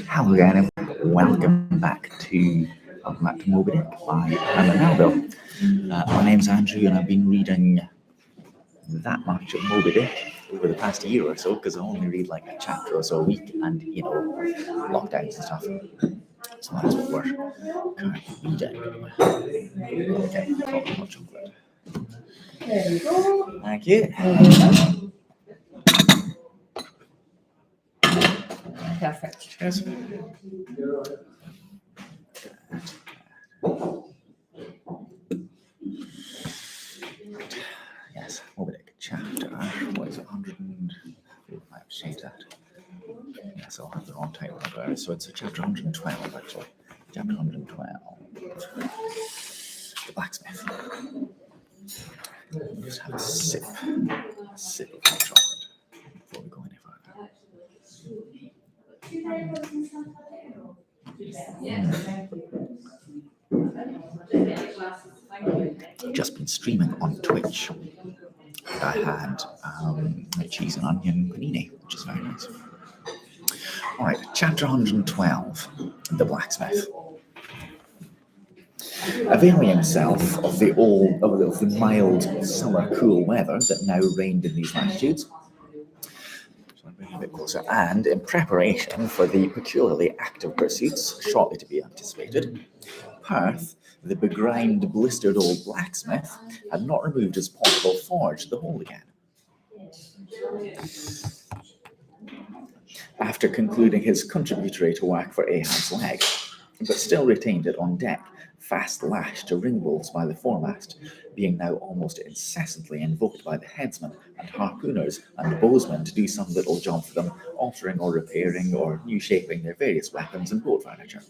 Hello again, and welcome back to Moby Dick by Herman Melville. My name's Andrew, and I've been reading that much of Moby Dick over the past year or so because I only read like a chapter or so a week, and lockdowns and stuff. So that's what we're currently reading. Okay, hot chocolate. There you go. Thank you. Perfect. Cheers. Yes, Moby Dick chapter. What is it? 105. Shade that. Yes, I'll have the wrong title number. So it's chapter 112 actually. Chapter 112. The blacksmith. We'll just have a sip of hot chocolate before we go any further. Just been streaming on Twitch. And I had cheese and onion panini, which is very nice. Alright, chapter 112, The Blacksmith. Availing himself of the mild summer cool weather that now reigned in these latitudes, so I'm bringing a bit closer, and in preparation for the peculiarly active pursuits shortly to be anticipated, Perth, the begrimed, blistered old blacksmith, had not removed his portable forge to the hole again. After concluding his contributory to work for Ahab's leg, but still retained it on deck, fast lashed to ring bolts by the foremast, being now almost incessantly invoked by the headsmen and harpooners and bowsmen to do some little job for them, altering or repairing or new shaping their various weapons and boat furniture.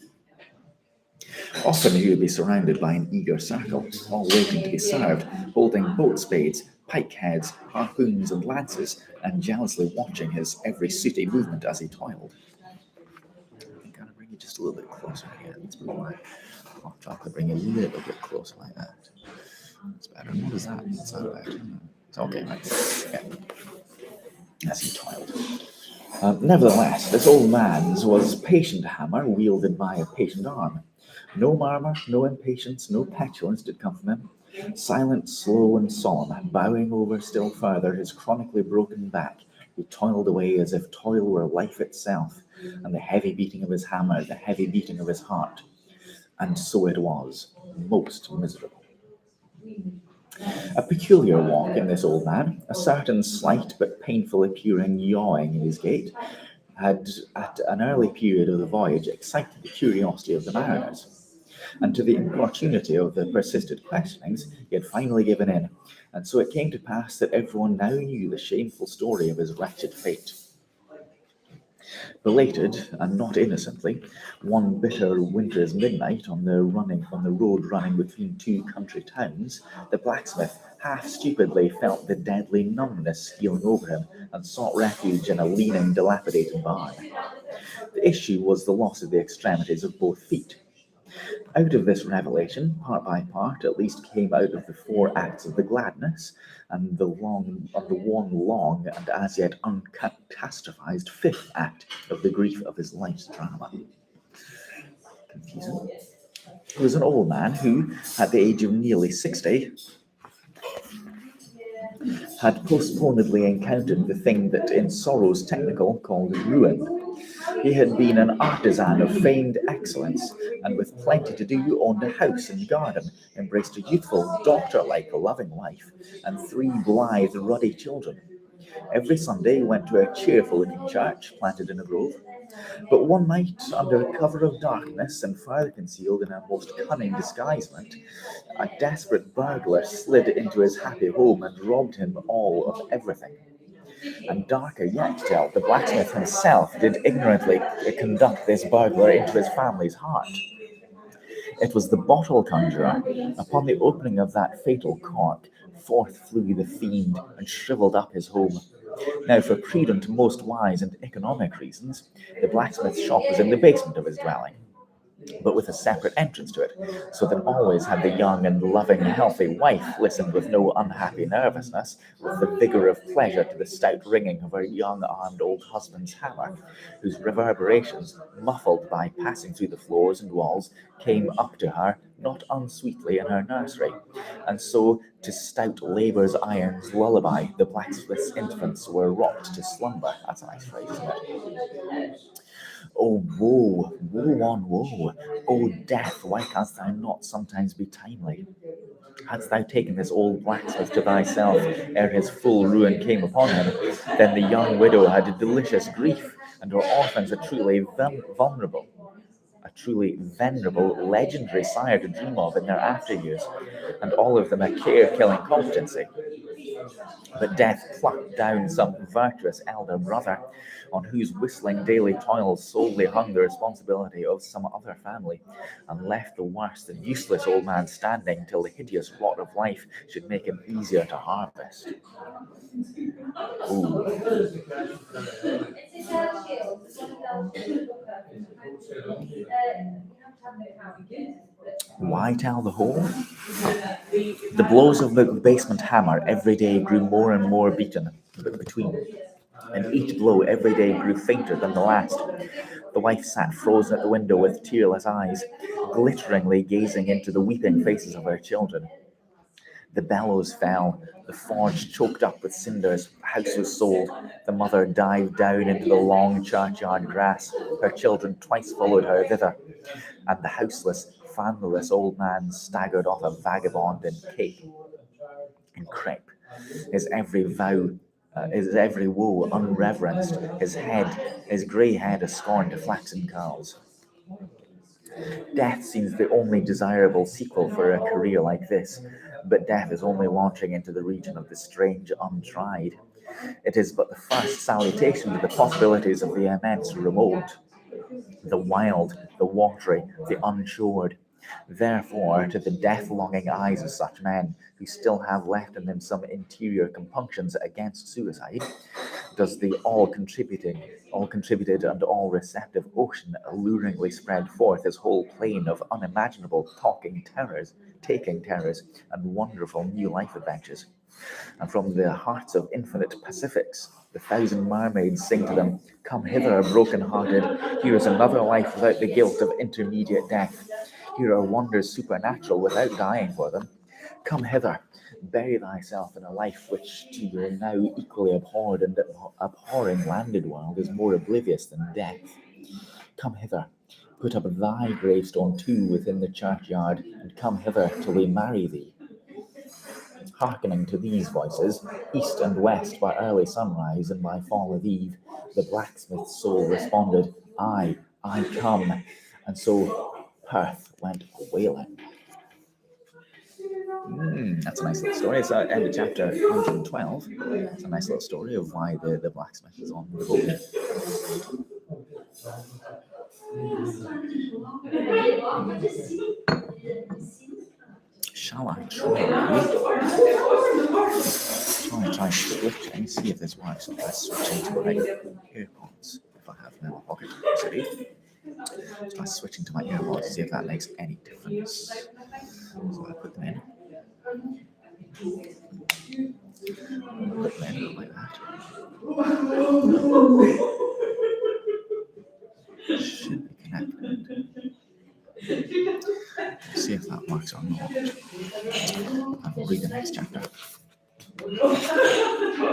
Often he would be surrounded by an eager circle, all waiting to be served, holding boat spades, pike heads, harpoons and lances, and jealously watching his every sooty movement as he toiled. I think I'll bring you just a little bit closer here. Let's move my hot chocolate, bring you a little bit closer like that. That's better. What is that? What's that about? It's okay, right? Yeah. As he toiled. Nevertheless, this old man's was patient hammer wielded by a patient arm. No murmur, no impatience, no petulance did come from him. Silent, slow, and solemn, bowing over still further his chronically broken back, he toiled away as if toil were life itself, and the heavy beating of his hammer, the heavy beating of his heart. And so it was, most miserable. A peculiar walk in this old man, a certain slight but painful appearing yawing in his gait, had at an early period of the voyage excited the curiosity of the mariners. And to the importunity of the persistent questionings, he had finally given in, and so it came to pass that everyone now knew the shameful story of his wretched fate. Belated, and not innocently, one bitter winter's midnight on the road running between two country towns, the blacksmith half stupidly felt the deadly numbness stealing over him and sought refuge in a leaning, dilapidated barn. The issue was the loss of the extremities of both feet. Out of this revelation, part by part, at least came out of the 4 acts of the gladness, and the one long and as yet uncatastrophized 5th act of the grief of his life's drama. Confusing. He was an old man who, at the age of nearly 60, had postponedly encountered the thing that in sorrow's technical called ruin. He had been an artisan of feigned excellence, and with plenty to do owned a house and garden, embraced a youthful, daughter-like, loving wife, and 3 blithe, ruddy children. Every Sunday went to a cheerful-looking church planted in a grove. But one night, under cover of darkness and further concealed in a most cunning disguisement, a desperate burglar slid into his happy home and robbed him all of everything. And darker yet still, the blacksmith himself did ignorantly conduct this burglar into his family's heart. It was the bottle conjurer. Upon the opening of that fatal cork, forth flew the fiend and shriveled up his home. Now, for prudent, most wise, and economic reasons, the blacksmith's shop was in the basement of his dwelling. but with a separate entrance to it, so that always had the young and loving, healthy wife listened with no unhappy nervousness, with the vigour of pleasure to the stout ringing of her young-armed old husband's hammer, whose reverberations, muffled by passing through the floors and walls, came up to her not unsweetly in her nursery, and so to stout labour's iron's lullaby the blacksmith's infants were rocked to slumber. That's a nice phrase, isn't it? Oh, woe, woe on woe! O death, why canst thou not sometimes be timely? Hadst thou taken this old blacksmith to thyself ere his full ruin came upon him, then the young widow had a delicious grief, and her orphans a truly venerable, legendary sire to dream of in their after years, and all of them a care-killing competency. But death plucked down some virtuous elder brother, on whose whistling daily toils solely hung the responsibility of some other family, and left the worst and useless old man standing till the hideous rot of life should make him easier to harvest. Ooh. Why tell the whole? The blows of the basement hammer every day grew more and more beaten between, and each blow every day grew fainter than the last. The wife sat frozen at the window with tearless eyes, glitteringly gazing into the weeping faces of her children. The bellows fell, the forge choked up with cinders, the house was sold, the mother dived down into the long churchyard grass, her children twice followed her thither, and the houseless, familyless old man staggered off a vagabond in cape and crepe, his every woe unreverenced, his grey head a scorn to flaxen curls. Death seems the only desirable sequel for a career like this, but death is only launching into the region of the strange untried. It is but the first salutation to the possibilities of the immense remote, the wild, the watery, the unshorn. Therefore, to the death-longing eyes of such men, who still have left in them some interior compunctions against suicide, does the all-contributed and all-receptive ocean alluringly spread forth his whole plain of unimaginable taking terrors, and wonderful new life adventures. And from the hearts of infinite Pacifics, the thousand mermaids sing to them, "Come hither, broken-hearted, here is another life without the guilt of intermediate death. Here are wonders supernatural without dying for them. Come hither, bury thyself in a life which to your now equally abhorred and abhorring landed world is more oblivious than death. Come hither, put up thy gravestone too within the churchyard, and come hither till we marry thee." Hearkening to these voices, east and west by early sunrise and by fall of eve, the blacksmith's soul responded, I come. And so Perth went a-whaling. That's a nice little story. It's end of chapter 112. It's a nice little story of why the blacksmith is on the boat. Shall I try switching, see if this works by switching to my earpods if I have them in my pocket. Try switching to my earpods, see if that makes any difference. So I put them in. Like that. Should be connected. See if that works or not. And we'll read the next chapter.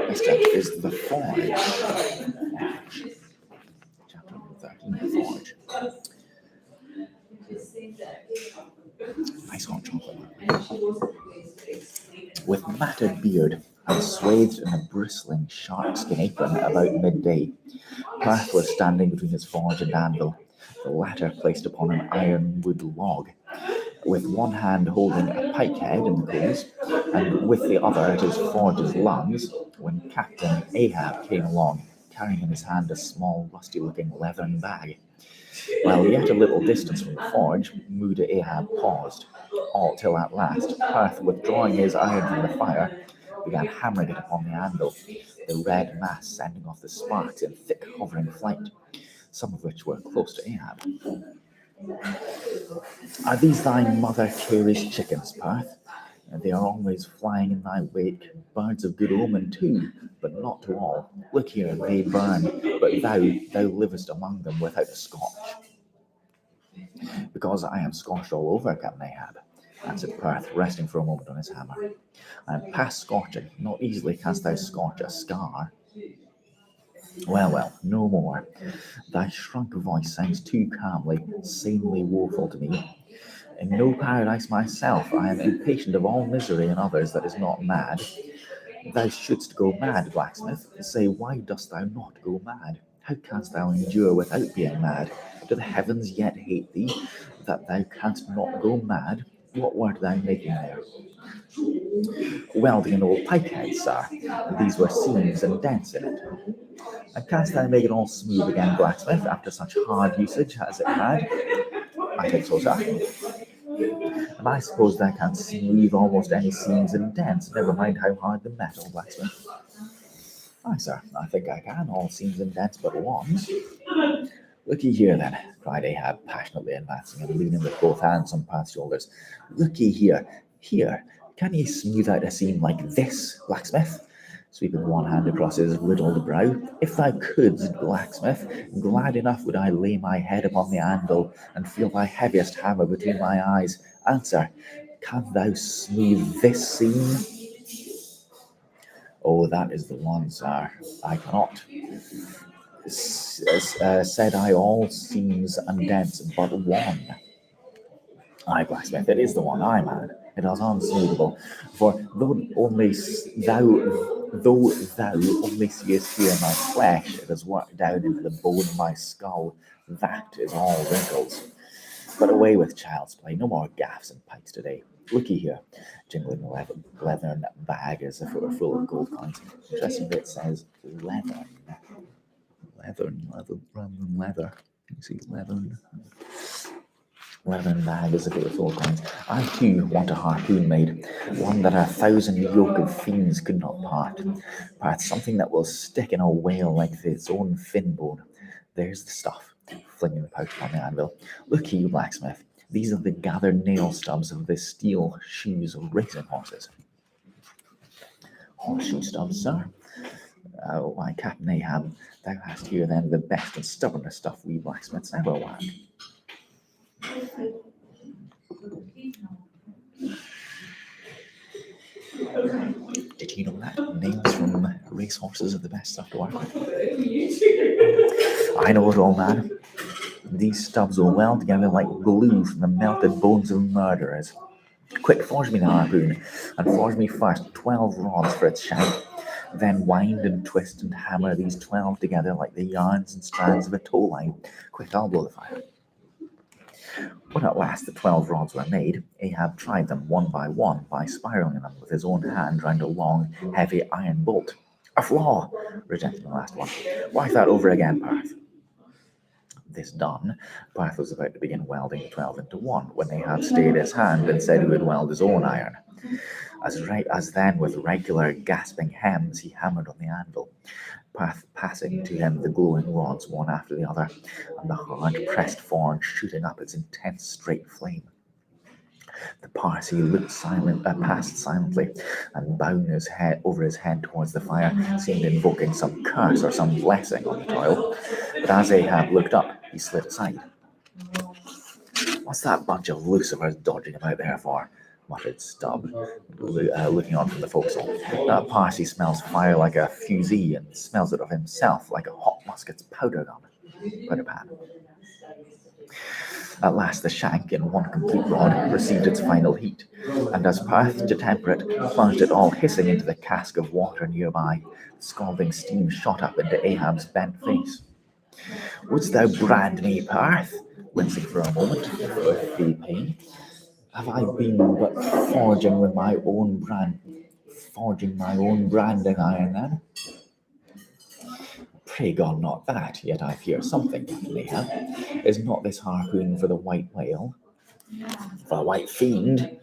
Next chapter is The Forge. Chapter 13, The Forge. Nice hot chocolate. With matted beard and swathed in a bristling sharkskin apron about midday, Perth was standing between his forge and anvil, the latter placed upon an ironwood log, with one hand holding a pike head in the coals, and with the other at his forge's lungs, when Captain Ahab came along, carrying in his hand a small, rusty-looking leathern bag. While yet a little distance from the forge, moody Ahab paused, all till at last Perth, withdrawing his iron from the fire, began hammering it upon the anvil, the red mass sending off the sparks in thick hovering flight, some of which were close to Ahab. Are these thy mother Carey's chickens, Perth? They are always flying in thy wake, birds of good omen too, but not to all. Look here, they burn, but thou livest among them without a scorch. Because I am scorched all over, Captain Ahab, answered Perth, resting for a moment on his hammer. I am past scorching, not easily canst thou scorch a scar. Well, no more. Thy shrunk voice sounds too calmly, sanely woeful to me. In no paradise myself, I am impatient of all misery in others that is not mad. Thou shouldst go mad, blacksmith. Say, why dost thou not go mad? How canst thou endure without being mad? Do the heavens yet hate thee, that thou canst not go mad? What wert thou making there? Welding an old pikehead, sir. These were seams and dents in it. And canst thou make it all smooth again, blacksmith, after such hard usage as it had? I think so, sir. And I suppose thou canst smooth almost any seams and dents, never mind how hard the metal, blacksmith. Aye, sir, I think I can, all seams and dents but one. Looky here, then, cried Ahab, passionately advancing and leaning with both hands on Perth's shoulders. Looky here, can ye smooth out a seam like this, blacksmith? Sweeping one hand across his riddled brow. If thou couldst, blacksmith, glad enough would I lay my head upon the anvil and feel thy heaviest hammer between my eyes. Answer, can thou smooth this seam? Oh, that is the one, sir. I cannot. Said I all seams and dents but one. Aye, blacksmith, it is the one. Aye, man, it is unsmoothable. For though thou only seest here my flesh, it is worked down into the bone of my skull. That is all wrinkles. But away with child's play. No more gaffs and pikes today. Looky here, jingling a leathern bag as if it were full of gold coins. Interesting that it says leathern rather than leather. You see, leathern bag as if it were full of coins. I too want a harpoon made, one that 1,000 yoke of fiends could not part something that will stick in a whale like its own fin bone. There's the stuff. Flinging the pouch on the anvil. Look you, blacksmith. These are the gathered nail stubs of the steel shoes of racing horses. Horseshoe stubs, sir? Why, Captain Ahab, thou hast here then the best and stubbornest stuff we blacksmiths ever whack. Did you know that nails from racehorses are the best stuff to work with? I know it, old man. These stubs will weld together like glue from the melted bones of murderers. Quick, forge me the harpoon, and forge me first 12 rods for its shank. Then wind and twist and hammer these 12 together like the yarns and strands of a tow line. Quick, I'll blow the fire. When at last the 12 rods were made, Ahab tried them one by spiraling them with his own hand round a long, heavy iron bolt. A flaw, rejecting the last one. Whack that over again, Perth. This done, Perth was about to begin welding the 12 into one when Ahab stayed his hand and said he would weld his own iron. As then, with regular gasping hems, he hammered on the anvil, Perth passing to him the glowing rods one after the other, and the hard-pressed forge shooting up its intense straight flame. The Parsee looked past silently, and bowing his head over his head towards the fire, seemed invoking some curse or some blessing on the toil. But as Ahab looked up, he slid aside. What's that bunch of lucifers dodging about there for? Muttered Stubb, looking on from the forecastle. That Parsee smells fire like a fusee, and smells it of himself like a hot musket's powder pan. At last the shank, in one complete rod, received its final heat, and as Perth, to temper it, plunged it all hissing into the cask of water nearby, scalding steam shot up into Ahab's bent face. Wouldst thou brand me, Perth? Wincing for a moment, with the pain. Have I been but forging my own branding iron then? Pray God not that, yet I fear something, Captain Ahab. Is not this harpoon for the white whale? For the white fiend?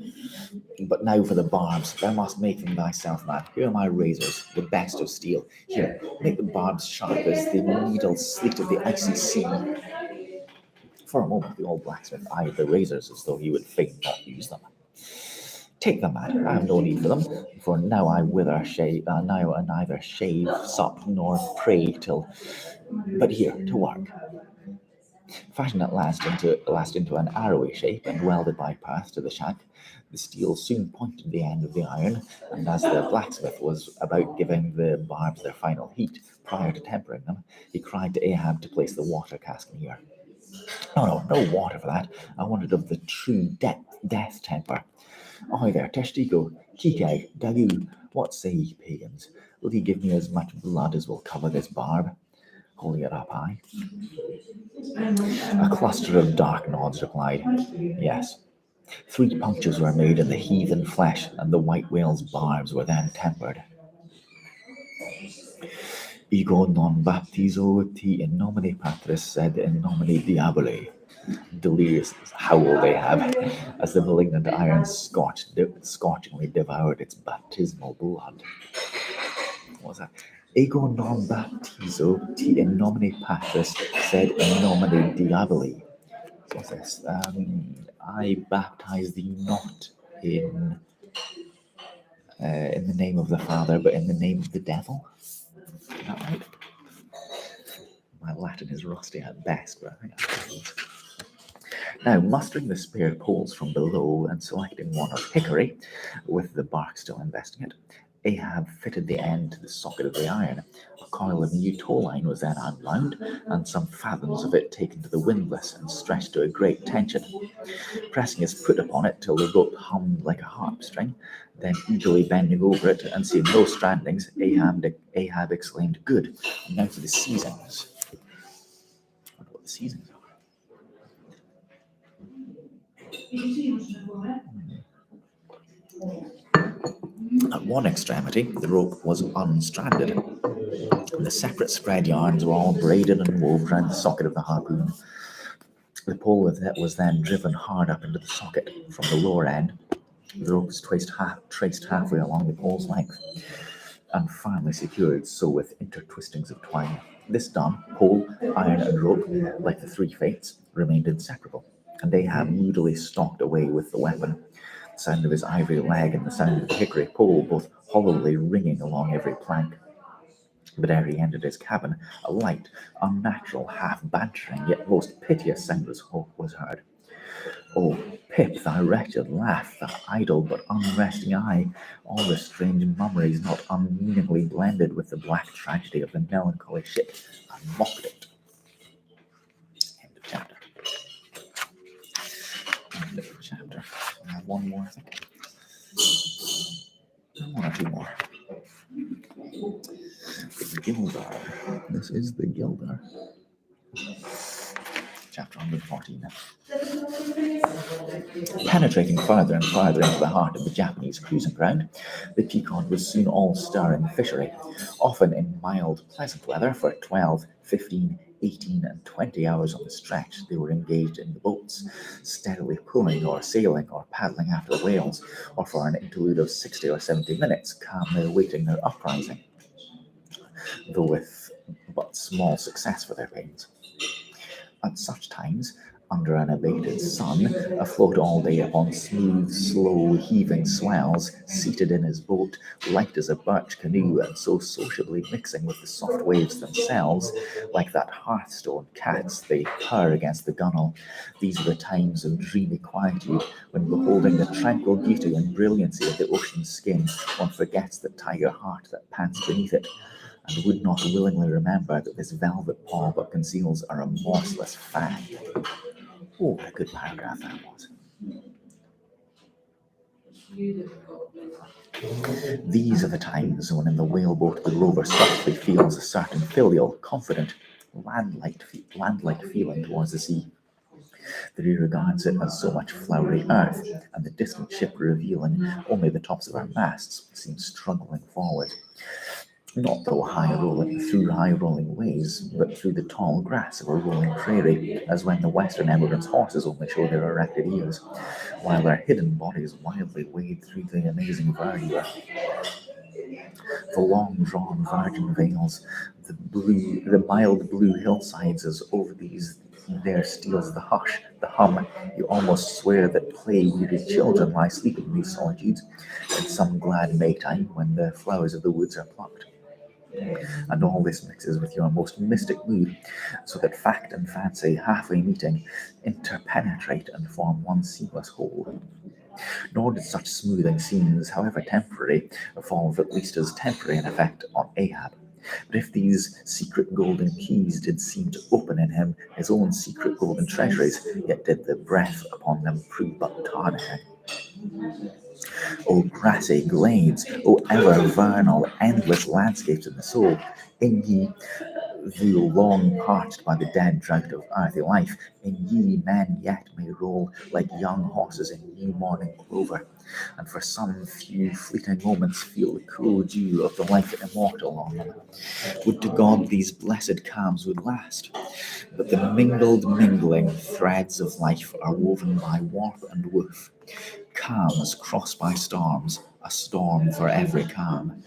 But now for the barbs, thou must make them thyself, man. Here are my razors, the best of steel. Here, make the barbs sharp as the needle sleet of the icy sea. For a moment, the old blacksmith eyed the razors as though he would fain not use them. Take them, man. I have no need for them, for now I neither shave, sup, nor pray till. But here, to work. Fashioned at last into an arrowy shape and welded by path to the shack, the steel soon pointed the end of the iron, and as the blacksmith was about giving the barbs their final heat prior to tempering them, he cried to Ahab to place the water cask near. No water for that. I wanted of the true death temper. Ahoy there, Testigo, Kike, Dagu, what say ye, pagans? Will ye give me as much blood as will cover this barb? Holding it up high. A cluster of dark nods replied, yes. 3 punctures were made in the heathen flesh, and the white whale's barbs were then tempered. Ego non baptizo ti in nomine Patris sed in nomine Diaboli. Delirious howl they have, as the malignant iron scorchingly devoured its baptismal blood. What was that? Ego non baptizo ti in nomine Patris sed in nomine Diaboli. What's this? I baptize thee not in the name of the Father, but in the name of the devil. Is that right? My Latin is rusty at best, but I think that's Now, mustering the spare poles from below and selecting one of hickory, with the bark still investing it, Ahab fitted the end to the socket of the iron. A coil of new tow line was then unwound, and some fathoms of it taken to the windlass and stretched to a great tension. Pressing his foot upon it till the rope hummed like a harp string, then eagerly bending over it and seeing no strandings, Ahab exclaimed, "Good, now for the seasons." I wonder what the seasons are. At one extremity, the rope was unstranded. The separate spread yarns were all braided and wove round the socket of the harpoon. The pole was then driven hard up into the socket. From the lower end, the rope was traced halfway along the pole's length, and firmly secured so with intertwistings of twine. This done, pole, iron, and rope, like the 3 fates, remained inseparable, and Ahab moodily stalked away with the weapon, the sound of his ivory leg and the sound of the hickory pole both hollowly ringing along every plank. But ere he entered his cabin, a light, unnatural, half-bantering, yet most piteous sound was heard. Oh, Pip, thy wretched laugh, thy idle but unresting eye, all the strange mummeries not unmeaningly blended with the black tragedy of the melancholy ship, and mocked it. End of chapter. End of chapter. I have one more, I think. 1 or 2 more. The Gilder. This is the Gilder. Chapter 114. Penetrating further and further into the heart of the Japanese cruising ground, the Pequod was soon all stir in the fishery, often in mild, pleasant weather for 12, 15, 18, and 20 hours on the stretch. They were engaged in the boats, steadily pulling or sailing or paddling after the whales, or for an interlude of 60 or 70 minutes, calmly awaiting their uprising, though with but small success for their pains. At such times, under an abated sun, afloat all day upon smooth, slow, heaving swells, seated in his boat, light as a birch canoe, and so sociably mixing with the soft waves themselves, like that hearthstone cats they purr against the gunwale. These are the times of dreamy quietude, when beholding the tranquil beauty and brilliancy of the ocean's skin, one forgets the tiger heart that pants beneath it, and would not willingly remember that this velvet paw but conceals a remorseless fang. Oh, what a good paragraph that was. These are the times when in the whaleboat the rover softly feels a certain filial, confident, land-like feeling towards the sea. That he regards it as so much flowery earth, and the distant ship revealing only the tops of her masts seems struggling forward. Not through high rolling waves, but through the tall grass of a rolling prairie, as when the western emigrants' horses only show their erected ears, while their hidden bodies wildly wade through the amazing verdure. The long-drawn virgin veils, the mild blue hillsides, as over these there steals the hush, the hum. You almost swear that play-weary children lie sleeping in these solitudes, in some glad Maytime when the flowers of the woods are plucked. And all this mixes with your most mystic mood, so that fact and fancy, halfway meeting, interpenetrate and form one seamless whole. Nor did such smoothing scenes, however temporary, fall with at least as temporary an effect on Ahab. But if these secret golden keys did seem to open in him his own secret golden treasuries, yet did the breath upon them prove but tarnishing. O grassy glades, O ever vernal, endless landscapes in the soul, in ye, though long parched by the dead drought of earthly life, in ye men yet may roll like young horses in new morning clover, and for some few fleeting moments feel the cool dew of the life immortal on them. Would to God these blessed calms would last, but the mingling threads of life are woven by warp and woof, calms crossed by storms, a storm for every calm.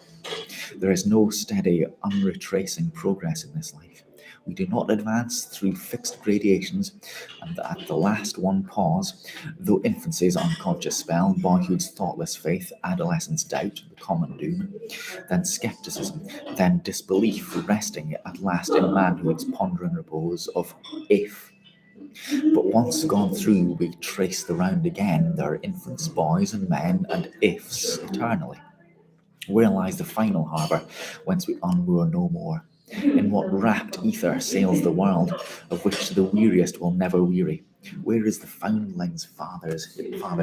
There is no steady, unretracing progress in this life. We do not advance through fixed gradations, and at the last one pause, though infancy's unconscious spell, boyhood's thoughtless faith, adolescence doubt, the common doom, then skepticism, then disbelief, resting at last in manhood's pondering repose of if. But once gone through, we trace the round again. There are infants, boys, and men, and ifs eternally. Where lies the final harbour, whence we unmoor no more? In what rapt ether sails the world, of which the weariest will never weary? Where is the foundling's father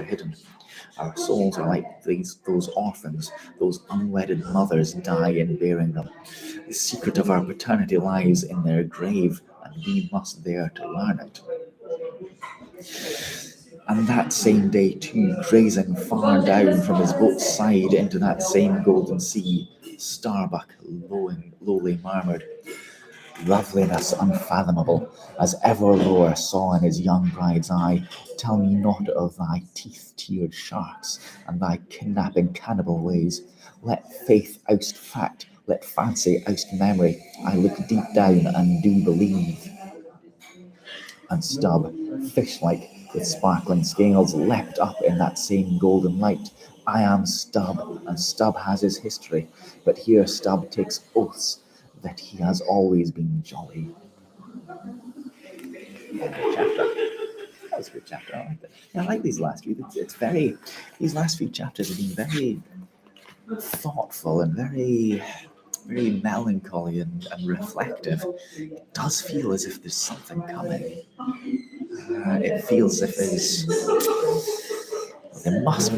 hidden? Our souls are like those orphans, those unwedded mothers die in bearing them. The secret of our paternity lies in their grave, and we must there to learn it. And that same day too, grazing far down from his boat's side into that same golden sea, Starbuck lowly murmured, "Loveliness unfathomable, as ever lower saw in his young bride's eye, tell me not of thy teeth-tiered sharks, and thy kidnapping cannibal ways. Let faith oust fact, let fancy oust memory, I look deep down and do believe." And Stubb, fish-like, with sparkling scales, leapt up in that same golden light. I am Stubb, and Stubb has his history, but here Stubb takes oaths that he has always been jolly. Chapter. That was a good chapter. I like that. Yeah, I like these last few. These last few chapters have been very thoughtful and very melancholy and reflective. It does feel as if there's something coming. It feels as if there must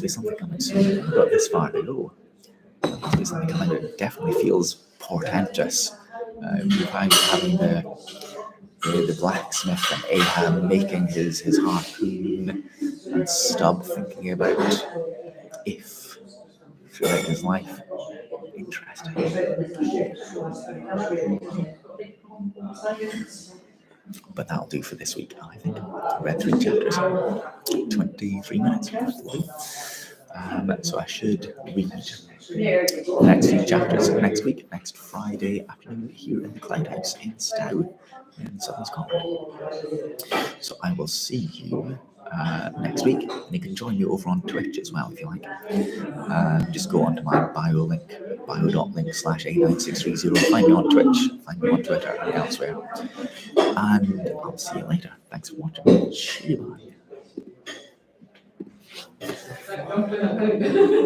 be something coming soon. We've got this far to go. There must be something coming. It definitely feels portentous. Having the blacksmith and Ahab making his harpoon, and Stubb thinking about if throughout his life. Interesting. But that'll do for this week, I think. I read 3 chapters, 23 minutes. So I should read the next few chapters next week, next Friday afternoon, here in the Cloud House in Stow in southern Scotland. So I will see you next week, and you can join me over on Twitch as well if you like. Just go onto my bio.link/A9630. Find me on Twitch, find me on Twitter and elsewhere. And I'll see you later. Thanks for watching. Bye.